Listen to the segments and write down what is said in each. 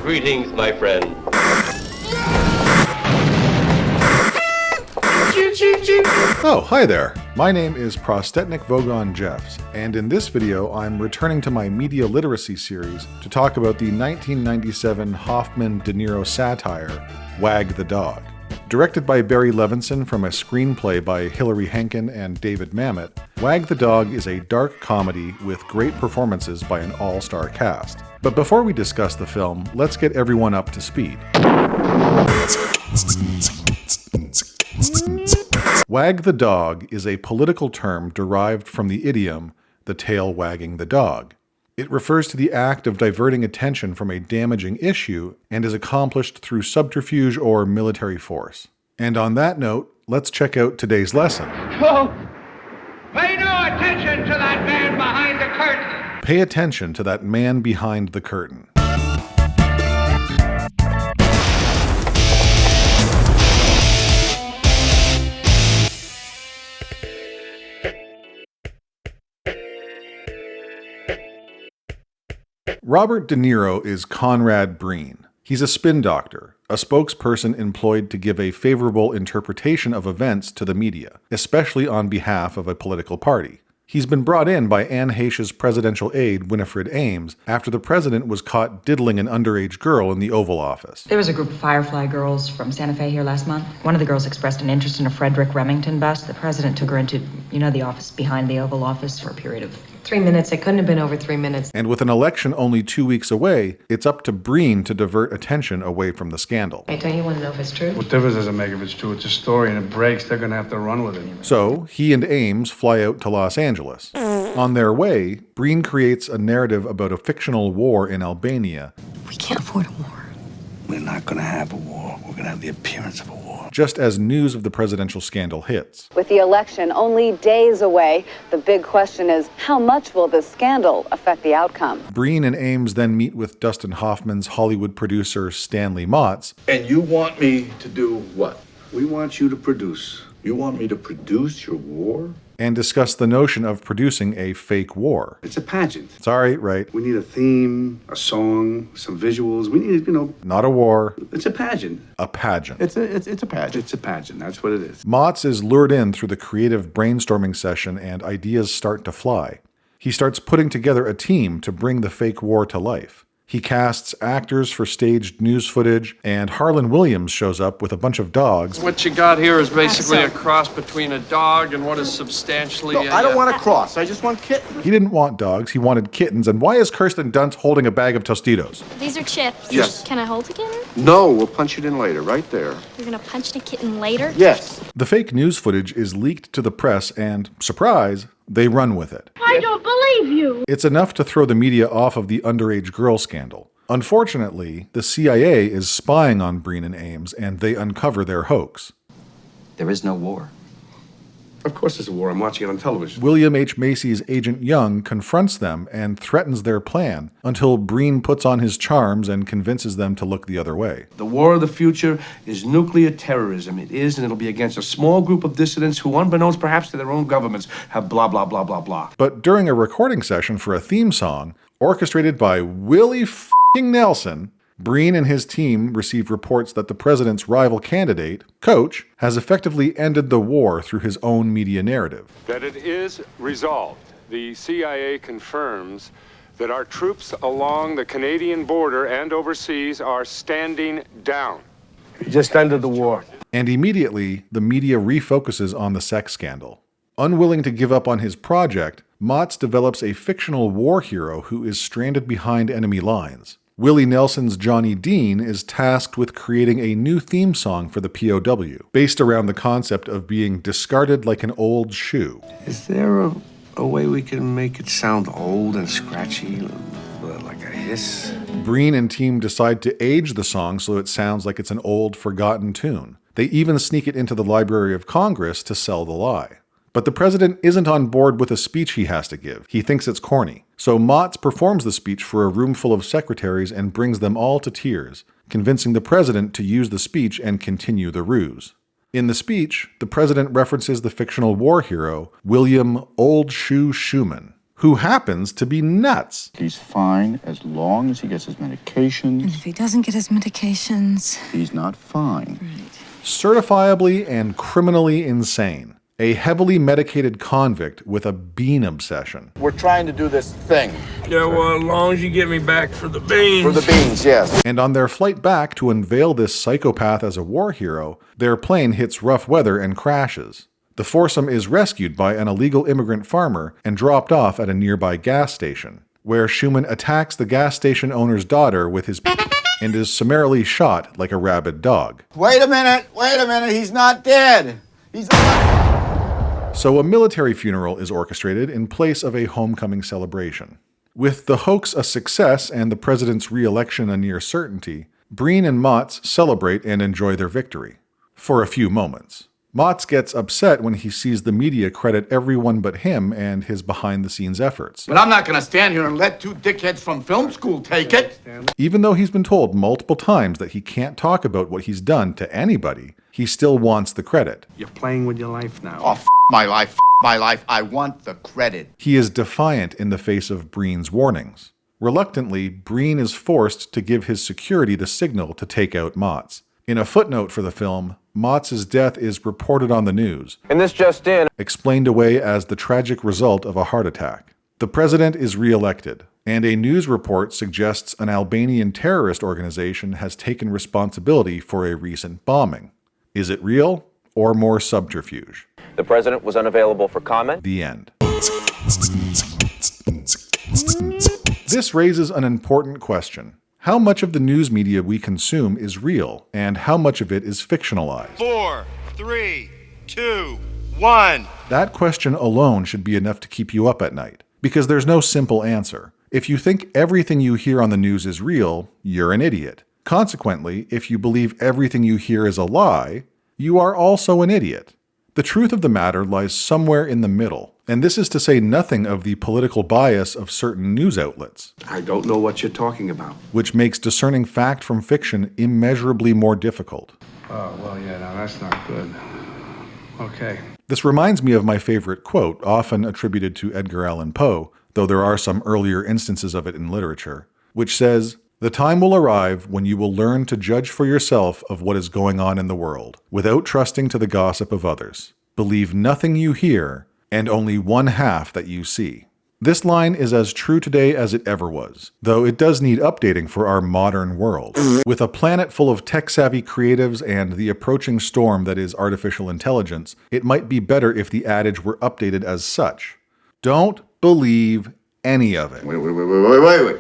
Greetings, my friend. Oh, hi there. My name is Prostetnik Vogon Jeffs, and in this video I'm returning to my media literacy series to talk about the 1997 Hoffman-De Niro satire, Wag the Dog. Directed by Barry Levinson from a screenplay by Hilary Henkin and David Mamet, Wag the Dog is a dark comedy with great performances by an all-star cast. But before we discuss the film, let's get everyone up to speed. Wag the dog is a political term derived from the idiom, the tail wagging the dog. It refers to the act of diverting attention from a damaging issue and is accomplished through subterfuge or military force. And on that note, let's check out today's lesson. Oh, pay no attention to that man behind the curtain. Pay attention to that man behind the curtain. Robert De Niro is Conrad Breen. He's a spin doctor, a spokesperson employed to give a favorable interpretation of events to the media, especially on behalf of a political party. He's been brought in by Anne Heche's presidential aide, Winifred Ames, after the president was caught diddling an underage girl in the Oval Office. There was a group of Firefly girls from Santa Fe here last month. One of the girls expressed an interest in a Frederick Remington bust. The president took her into, the office behind the Oval Office for a period of 3 minutes. It couldn't have been over 3 minutes. And with an election only 2 weeks away, it's up to Breen to divert attention away from the scandal. Hey, don't you want to know if it's true? What difference does it make if it's true? It's a story and it breaks. They're going to have to run with it. So, he and Ames fly out to Los Angeles. On their way, Breen creates a narrative about a fictional war in Albania. We can't afford a war. We're not going to have a war. We're going to have the appearance of a war. Just as news of the presidential scandal hits. With the election only days away, the big question is, how much will this scandal affect the outcome? Breen and Ames then meet with Dustin Hoffman's Hollywood producer Stanley Motz. And you want me to do what? We want you to produce. You want me to produce your war? And discuss the notion of producing a fake war. It's a pageant. Sorry, right. We need a theme, a song, some visuals. We need, Not a war. It's a pageant. A pageant. It's a pageant. It's a pageant. That's what it is. Motz is lured in through the creative brainstorming session and ideas start to fly. He starts putting together a team to bring the fake war to life. He casts actors for staged news footage, and Harlan Williams shows up with a bunch of dogs. What you got here is basically a cross between a dog and what is substantially I don't want a cross. I just want kittens. He didn't want dogs, he wanted kittens. And why is Kirsten Dunst holding a bag of Tostitos? These are chips. Yes. Can I hold a kitten? No, we'll punch it in later, right there. You're gonna punch the kitten later? Yes. The fake news footage is leaked to the press and, surprise, they run with it. I don't believe you! It's enough to throw the media off of the underage girl scandal. Unfortunately, the CIA is spying on Breen and Ames, and they uncover their hoax. There is no war. Of course there's a war. I'm watching it on television. William H. Macy's Agent Young confronts them and threatens their plan until Breen puts on his charms and convinces them to look the other way. The war of the future is nuclear terrorism. It is, and it'll be against a small group of dissidents who, unbeknownst perhaps to their own governments, have blah, blah, blah, blah, blah. But during a recording session for a theme song, orchestrated by Willie f***ing Nelson, Breen and his team receive reports that the president's rival candidate, Coach, has effectively ended the war through his own media narrative. That it is resolved. The CIA confirms that our troops along the Canadian border and overseas are standing down. He just ended the war. And immediately, the media refocuses on the sex scandal. Unwilling to give up on his project, Motz develops a fictional war hero who is stranded behind enemy lines. Willie Nelson's Johnny Dean is tasked with creating a new theme song for the POW, based around the concept of being discarded like an old shoe. Is there a way we can make it sound old and scratchy, like a hiss? Breen and team decide to age the song so it sounds like it's an old, forgotten tune. They even sneak it into the Library of Congress to sell the lie. But the president isn't on board with a speech he has to give. He thinks it's corny. So Motz performs the speech for a room full of secretaries and brings them all to tears, convincing the president to use the speech and continue the ruse. In the speech, the president references the fictional war hero, William Old Shoe Schuman. who happens to be nuts. He's fine as long as he gets his medications. And if he doesn't get his medications... He's not fine. Certifiably and criminally insane. A heavily medicated convict with a bean obsession. We're trying to do this thing. Yeah, well, as long as you get me back for the beans. For the beans, yes. And on their flight back to unveil this psychopath as a war hero, their plane hits rough weather and crashes. The foursome is rescued by an illegal immigrant farmer and dropped off at a nearby gas station, where Schumann attacks the gas station owner's daughter with his and is summarily shot like a rabid dog. Wait a minute, he's not dead. He's alive. So a military funeral is orchestrated in place of a homecoming celebration. With the hoax a success and the president's re-election a near certainty, Breen and Motz celebrate and enjoy their victory. For a few moments. Motz gets upset when he sees the media credit everyone but him and his behind-the-scenes efforts. But I'm not going to stand here and let two dickheads from film school take it. Even though he's been told multiple times that he can't talk about what he's done to anybody, he still wants the credit. You're playing with your life now. Oh, my life, my life. I want the credit. He is defiant in the face of Breen's warnings. Reluctantly, Breen is forced to give his security the signal to take out Motz. In a footnote for the film, Motz's death is reported on the news, And this just in. explained away as the tragic result of a heart attack. The president is re-elected, and a news report suggests an Albanian terrorist organization has taken responsibility for a recent bombing. Is it real, or more subterfuge? The president was unavailable for comment. The end. This raises an important question. How much of the news media we consume is real, and how much of it is fictionalized? 4, 3, 2, 1. That question alone should be enough to keep you up at night, because there's no simple answer. If you think everything you hear on the news is real, you're an idiot. Consequently, if you believe everything you hear is a lie, you are also an idiot. The truth of the matter lies somewhere in the middle, and this is to say nothing of the political bias of certain news outlets. I don't know what you're talking about. Which makes discerning fact from fiction immeasurably more difficult. Oh, well, yeah, no, that's not good. Okay. This reminds me of my favorite quote, often attributed to Edgar Allan Poe, though there are some earlier instances of it in literature, which says, "The time will arrive when you will learn to judge for yourself of what is going on in the world, without trusting to the gossip of others. Believe nothing you hear, and only one half that you see." This line is as true today as it ever was, though it does need updating for our modern world. With a planet full of tech-savvy creatives and the approaching storm that is artificial intelligence, it might be better if the adage were updated as such. Don't believe any of it. Wait.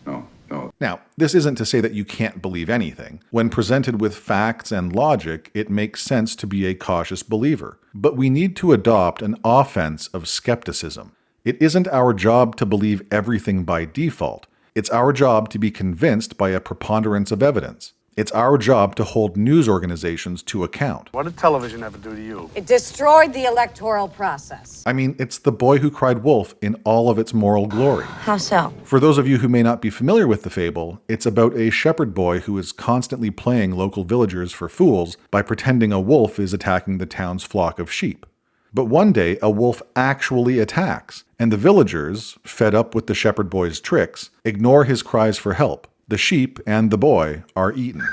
No. Now, this isn't to say that you can't believe anything. When presented with facts and logic, it makes sense to be a cautious believer. But we need to adopt an offense of skepticism. It isn't our job to believe everything by default. It's our job to be convinced by a preponderance of evidence. It's our job to hold news organizations to account. What did television ever do to you? It destroyed the electoral process. I mean, it's The Boy Who Cried Wolf in all of its moral glory. How so? For those of you who may not be familiar with the fable, it's about a shepherd boy who is constantly playing local villagers for fools by pretending a wolf is attacking the town's flock of sheep. But one day, a wolf actually attacks, and the villagers, fed up with the shepherd boy's tricks, ignore his cries for help. The sheep and the boy are eaten.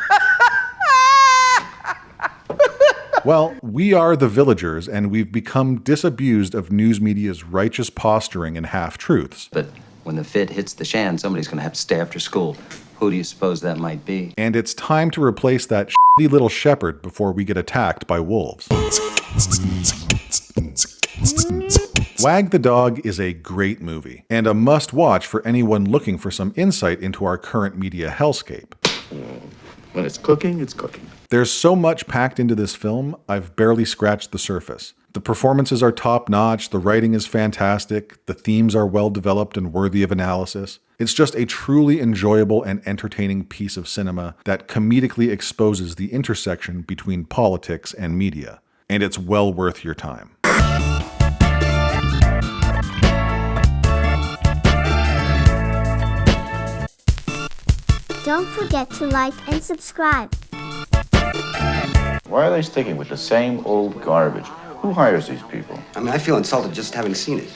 Well, we are the villagers, and we've become disabused of news media's righteous posturing and half-truths. But when the fit hits the shan, somebody's going to have to stay after school. Who do you suppose that might be? And it's time to replace that shitty little shepherd before we get attacked by wolves. Wag the Dog is a great movie, and a must-watch for anyone looking for some insight into our current media hellscape. When it's cooking, it's cooking. There's so much packed into this film, I've barely scratched the surface. The performances are top-notch, the writing is fantastic, the themes are well-developed and worthy of analysis. It's just a truly enjoyable and entertaining piece of cinema that comedically exposes the intersection between politics and media. And it's well worth your time. Don't forget to like and subscribe. Why are they sticking with the same old garbage? Who hires these people? I mean, I feel insulted just having seen it.